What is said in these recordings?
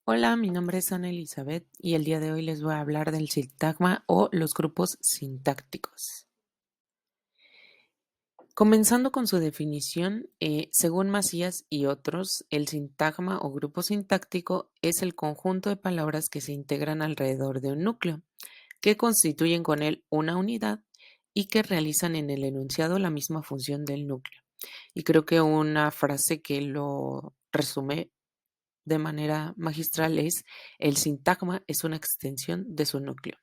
Hola, mi nombre es Ana Elizabeth y el día de hoy les voy a hablar del sintagma o los grupos sintácticos. Comenzando con su definición, según Macías y otros, el sintagma o grupo sintáctico es el conjunto de palabras que se integran alrededor de un núcleo, que constituyen con él una unidad y que realizan en el enunciado la misma función del núcleo. Y creo que una frase que lo resume de manera magistral es: el sintagma es una extensión de su núcleo.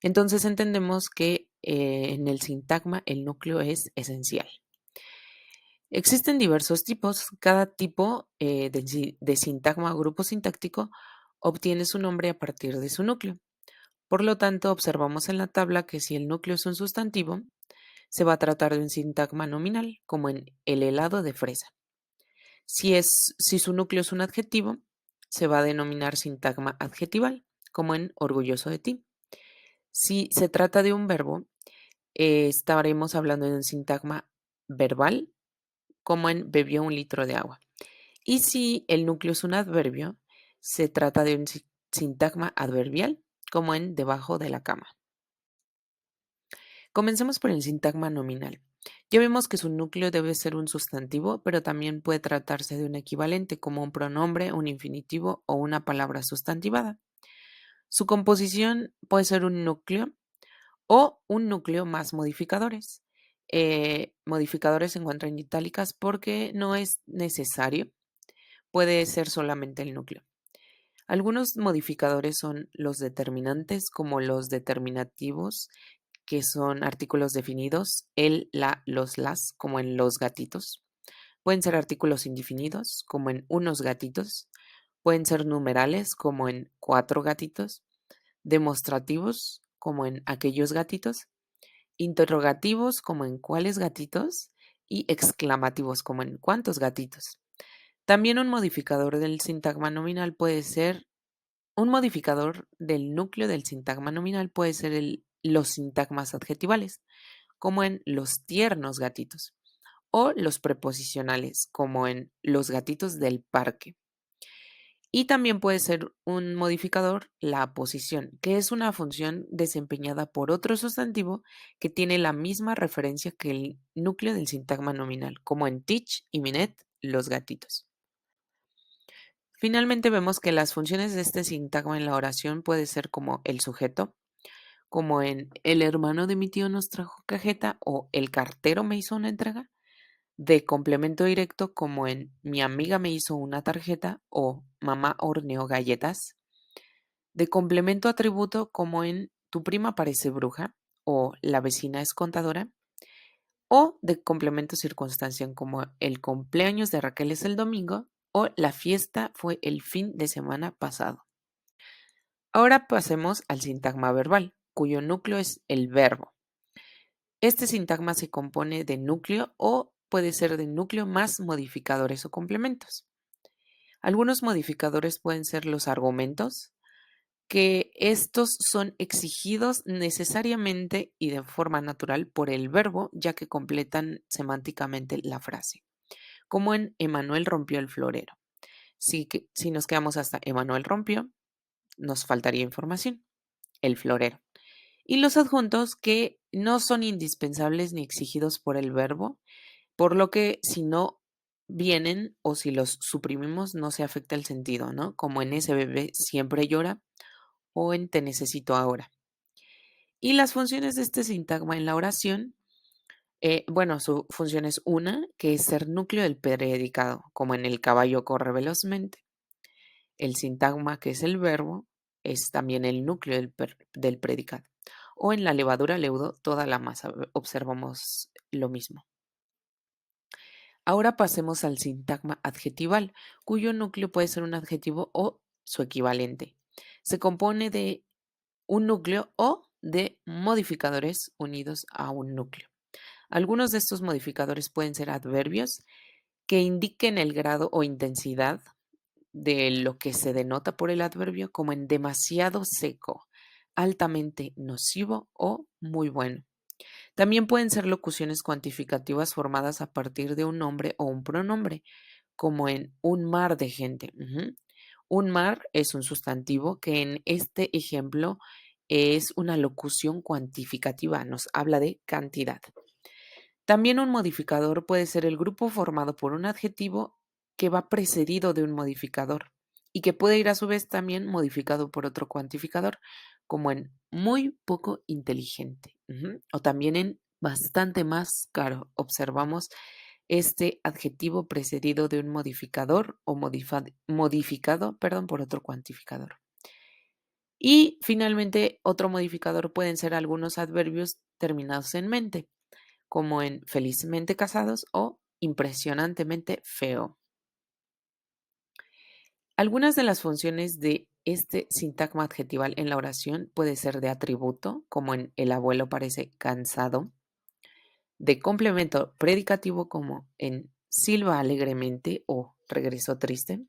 Entonces entendemos que en el sintagma el núcleo es esencial. Existen diversos tipos. Cada tipo de sintagma o grupo sintáctico obtiene su nombre a partir de su núcleo. Por lo tanto, observamos en la tabla que si el núcleo es un sustantivo, se va a tratar de un sintagma nominal, como en el helado de fresa. Si su núcleo es un adjetivo, se va a denominar sintagma adjetival, como en orgulloso de ti. Si se trata de un verbo, estaremos hablando de un sintagma verbal, como en bebió un litro de agua. Y si el núcleo es un adverbio, se trata de un sintagma adverbial, como en debajo de la cama. Comencemos por el sintagma nominal. Ya vemos que su núcleo debe ser un sustantivo, pero también puede tratarse de un equivalente, como un pronombre, un infinitivo o una palabra sustantivada. Su composición puede ser un núcleo o un núcleo más modificadores. Modificadores se encuentran en itálicas porque no es necesario, puede ser solamente el núcleo. Algunos modificadores son los determinantes, como los determinativos, que son artículos definidos, el, la, los, las, como en los gatitos. Pueden ser artículos indefinidos, como en unos gatitos. Pueden ser numerales, como en cuatro gatitos. Demostrativos, como en aquellos gatitos. Interrogativos, como en cuáles gatitos. Y exclamativos, como en cuántos gatitos. También un modificador del sintagma nominal puede ser un modificador del núcleo del sintagma nominal puede ser los sintagmas adjetivales, como en los tiernos gatitos, o los preposicionales, como en los gatitos del parque. Y también puede ser un modificador la aposición, que es una función desempeñada por otro sustantivo que tiene la misma referencia que el núcleo del sintagma nominal, como en Teach y Minette, los gatitos. Finalmente vemos que las funciones de este sintagma en la oración puede ser como el sujeto, como en el hermano de mi tío nos trajo cajeta o el cartero me hizo una entrega, de complemento directo como en mi amiga me hizo una tarjeta o mamá horneó galletas, de complemento atributo como en tu prima parece bruja o la vecina es contadora, o de complemento circunstancia como el cumpleaños de Raquel es el domingo o la fiesta fue el fin de semana pasado. Ahora pasemos al sintagma verbal, cuyo núcleo es el verbo. Este sintagma se compone de núcleo o puede ser de núcleo más modificadores o complementos. Algunos modificadores pueden ser los argumentos, que estos son exigidos necesariamente y de forma natural por el verbo, ya que completan semánticamente la frase, como en Emanuel rompió el florero. Si nos quedamos hasta Emanuel rompió, nos faltaría información, el florero. Y los adjuntos que no son indispensables ni exigidos por el verbo, por lo que si no vienen o si los suprimimos no se afecta el sentido, ¿no? Como en ese bebé siempre llora o en te necesito ahora. Y las funciones de este sintagma en la oración, bueno, su función es una, que es ser núcleo del predicado, como en el caballo corre velozmente. El sintagma, que es el verbo, es también el núcleo del predicado. O en la levadura leudo, toda la masa. Observamos lo mismo. Ahora pasemos al sintagma adjetival, cuyo núcleo puede ser un adjetivo o su equivalente. Se compone de un núcleo o de modificadores unidos a un núcleo. Algunos de estos modificadores pueden ser adverbios que indiquen el grado o intensidad de lo que se denota por el adverbio, como en demasiado seco, altamente nocivo o muy bueno. También pueden ser locuciones cuantificativas formadas a partir de un nombre o un pronombre, como en un mar de gente, Un mar es un sustantivo que en este ejemplo es una locución cuantificativa, nos habla de cantidad. También un modificador puede ser el grupo formado por un adjetivo que va precedido de un modificador y que puede ir a su vez también modificado por otro cuantificador, como en muy poco inteligente, o también en bastante más caro. Observamos este adjetivo precedido de un modificador o modificado, perdón, por otro cuantificador. Y finalmente, otro modificador pueden ser algunos adverbios terminados en mente, como en felizmente casados o impresionantemente feo. Algunas de las funciones de este sintagma adjetival en la oración puede ser de atributo, como en el abuelo parece cansado, de complemento predicativo, como en silba alegremente o regresó triste,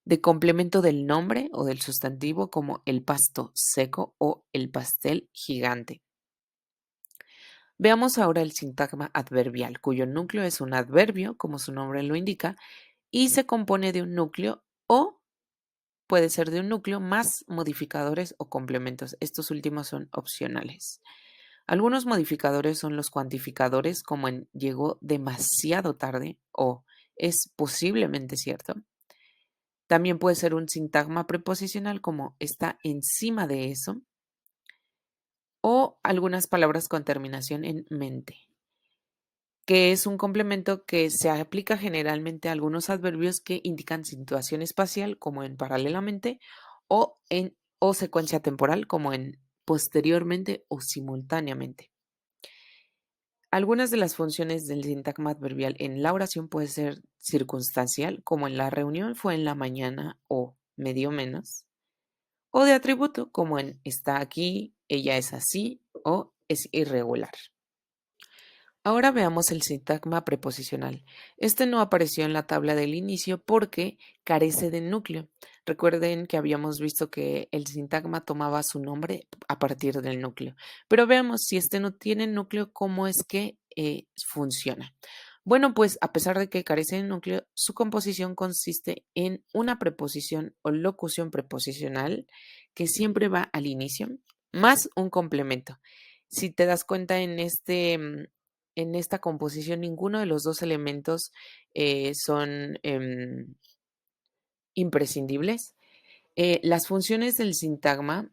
de complemento del nombre o del sustantivo, como el pasto seco o el pastel gigante. Veamos ahora el sintagma adverbial, cuyo núcleo es un adverbio, como su nombre lo indica, y se compone de un núcleo o puede ser de un núcleo más modificadores o complementos. Estos últimos son opcionales. Algunos modificadores son los cuantificadores, como en llegó demasiado tarde o es posiblemente cierto. También puede ser un sintagma preposicional, como está encima de eso, o algunas palabras con terminación en mente, que es un complemento que se aplica generalmente a algunos adverbios que indican situación espacial, como en paralelamente, o secuencia temporal, como en posteriormente o simultáneamente. Algunas de las funciones del sintagma adverbial en la oración puede ser circunstancial, como en la reunión fue en la mañana o medio menos, o de atributo, como en está aquí, ella es así o es irregular. Ahora veamos el sintagma preposicional. Este no apareció en la tabla del inicio porque carece de núcleo. Recuerden que habíamos visto que el sintagma tomaba su nombre a partir del núcleo. Pero veamos si este no tiene núcleo, cómo es que funciona. Bueno, pues a pesar de que carece de núcleo, su composición consiste en una preposición o locución preposicional que siempre va al inicio, más un complemento. Si te das cuenta en esta composición, ninguno de los dos elementos son imprescindibles. Las funciones del sintagma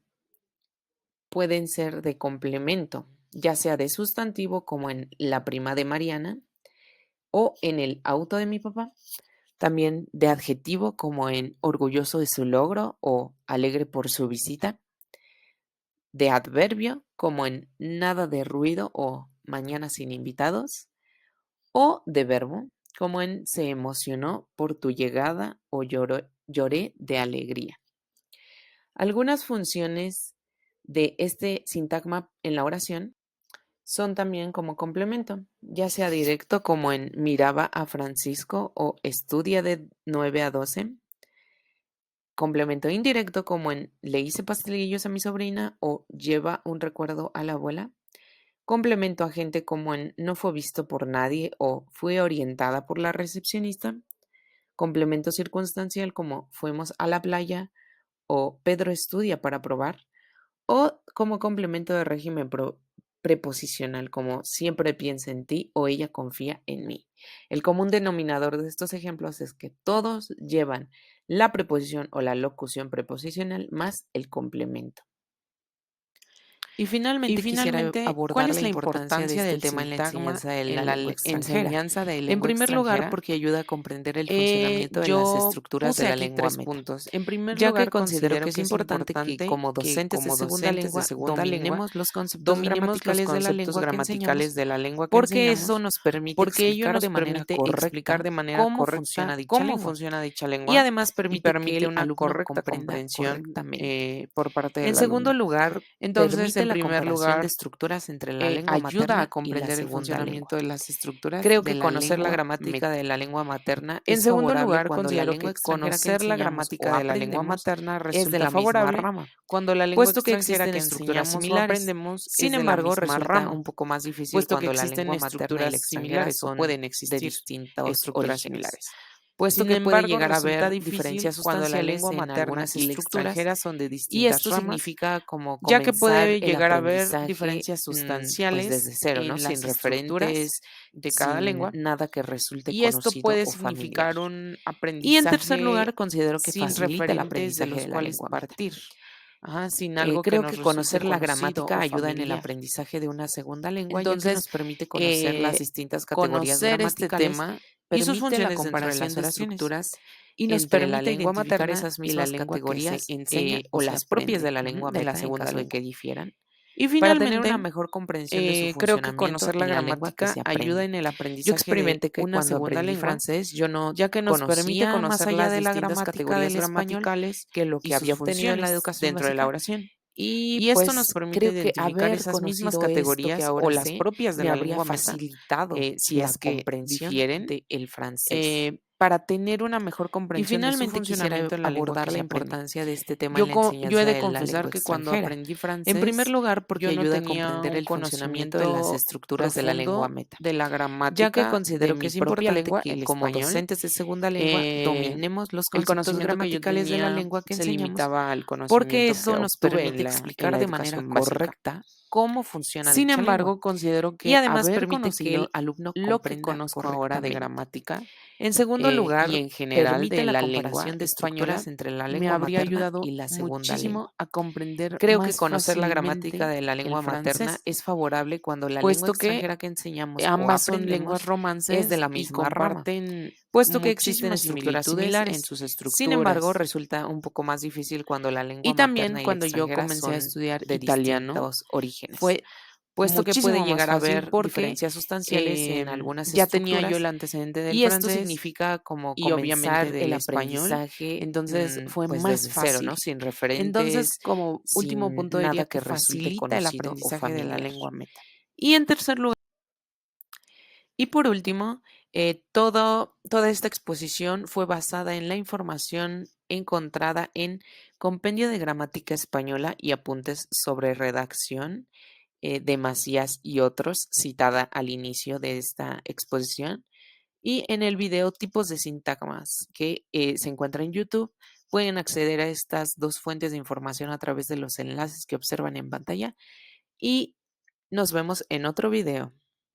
pueden ser de complemento, ya sea de sustantivo, como en la prima de Mariana, o en el auto de mi papá. También de adjetivo, como en orgulloso de su logro o alegre por su visita. De adverbio, como en nada de ruido o mañana sin invitados. O de verbo, como en se emocionó por tu llegada o lloré de alegría. Algunas funciones de este sintagma en la oración son también como complemento, ya sea directo, como en miraba a Francisco o estudia de 9 a 12. Complemento indirecto, como en le hice pastelillos a mi sobrina o lleva un recuerdo a la abuela. Complemento agente, como en no fue visto por nadie o fue orientada por la recepcionista. Complemento circunstancial, como fuimos a la playa o Pedro estudia para probar. O como complemento de régimen preposicional, como siempre piensa en ti o ella confía en mí. El común denominador de estos ejemplos es que todos llevan la preposición o la locución preposicional más el complemento. Y finalmente quisiera ¿cuál abordar es la la importancia de importancia este del tema en la sintagma enseñanza de la en la lengua extranjera? enseñanza de En lengua primer lugar, extranjera? porque ayuda a comprender el funcionamiento de las Yo estructuras de puse la aquí lengua 3 meta, puntos. En primer ya que lugar, considero considero que es que es importante que importante como que docentes de como segunda docentes de lengua segunda lengua dominemos los conceptos dominemos los gramaticales de la conceptos lengua que enseñamos, gramaticales de la lengua que porque eso enseñamos, nos permite porque ello explicar nos de manera permite explicar correcta de manera cómo funciona correcta dicha cómo lengua funciona dicha y lengua además y permite que permite el una alumno correcta comprenda comprensión correctamente. por parte En del segundo alumno. lugar, Entonces, permite en la primer comparación de lugar, estructuras entre la lengua ayuda a materna y la comprender el segunda funcionamiento lengua. de las estructuras Creo de que la conocer la lengua gramática meta. de la lengua materna En es segundo favorable lugar, cuando la considero lengua que extranjera que conocer la enseñamos gramática o de la lengua aprendemos materna es de resulta la misma favorable rama, cuando la lengua puesto que extranjera existen que estructuras enseñamos o similares. aprendemos Sin es de la embargo, misma resulta rama, un poco más difícil puesto que cuando la existen lengua materna y la estructuras extranjera similares o son pueden de existir distintos estructuras orígenes. similares. puesto Sin que puede embargo, llegar a resulta haber difícil diferencias cuando la sustanciales lengua en materna algunas y la estructuras, extranjera son de y distintas esto ramas, significa como ya que comenzar puede el llegar a haber aprendizaje, diferencias pues sustanciales desde cero, ¿no? en Sin las estructuras referentes, de cada sin lengua, nada que resulte y esto conocido puede o familiar. significar un Y en tercer aprendizaje lugar, considero que sin facilita el referentes de aprendizaje los de la cuales lengua meta. partir, sin algo que Creo nos que resulte conocer la conocido gramática o ayuda en el familiar. aprendizaje de una segunda lengua, ya que Entonces, nos permite conocer las eh, distintas categorías conocer este gramaticales tema y sus permite la funciones dentro de comparación las de oraciones, estructuras y nos entre la permite lengua identificar materna esas y la mismas lengua que se categorías enseña o o se las propias de aprende, la lengua de la meta en segunda caso de lengua. que difieran, Y para tener una finalmente, mejor comprensión de su creo que funcionamiento conocer la en la lengua que se gramática ayuda aprende. en el Yo aprendizaje de experimenté que una cuando segunda aprendí lengua, francés, yo no ya que nos permite conocía más conocer allá las de la distintas gramática del categorías español gramaticales que lo y que sus había obtenido en la funciones educación dentro de la básica. oración. Y Y esto nos pues permite creo que identificar haber esas mismas conocido esto que categorías o ahora las sé propias de me la habría lengua meta, facilitado si la es que comprensión difieren, del francés. para tener una mejor Y comprensión de su finalmente quisiera funcionamiento en la lengua que abordar la se aprende. importancia de este tema en la Yo he enseñanza de de la confesar lengua que cuando extranjera. aprendí En primer francés, lugar, porque yo no ayuda a tenía comprender un el funcionamiento de las conocimiento estructuras de la lengua profundo meta, de la ya que gramática de considero que mi es propia importante lengua, que el como español. docentes de segunda lengua Eh, dominemos los el conceptos conocimiento que yo gramaticales de la tenía lengua que se enseñamos, limitaba al porque conocimiento que eso nos obtuve permite en explicar la de manera educación básica. correcta cómo funciona Sin dicha lengua, embargo, considero y que además haber permite que el conocido alumno lo que comprenda conozco ahora de correctamente. gramática, En segundo y lugar, en general permite de la la lengua comparación de española, estructuras entre la me lengua habría materna y ayudado la segunda muchísimo lengua. a comprender Creo que más conocer la gramática fácilmente de la el lengua materna francés, es favorable cuando la lengua puesto que extranjera que enseñamos o ambas son lenguas aprendemos es de romances la y misma rama, comparten puesto que existen muchísimas estructuras similitudes en similares. sus Sin embargo, estructuras. resulta un poco más difícil cuando la lengua Y también materna y la cuando yo extranjera comencé a son estudiar de italiano, distintos orígenes, fue puesto que puede muchísimo más llegar a fácil haber porque diferencias sustanciales en algunas ya tenía yo estructuras, el antecedente del y esto francés significa como y obviamente comenzar del el español, aprendizaje, entonces fue pues más desde cero, ¿no? fácil. Sin Entonces, referentes, como último sin punto, diría nada que que resulte facilita el conocido o aprendizaje de la familiar. lengua meta. Y en tercer lugar, y por último, toda esta exposición fue basada en la información encontrada en Compendio de Gramática Española y Apuntes sobre Redacción de Macías y otros, citada al inicio de esta exposición, y en el video Tipos de Sintagmas, que se encuentra en YouTube. Pueden acceder a estas dos fuentes de información a través de los enlaces que observan en pantalla, y nos vemos en otro video.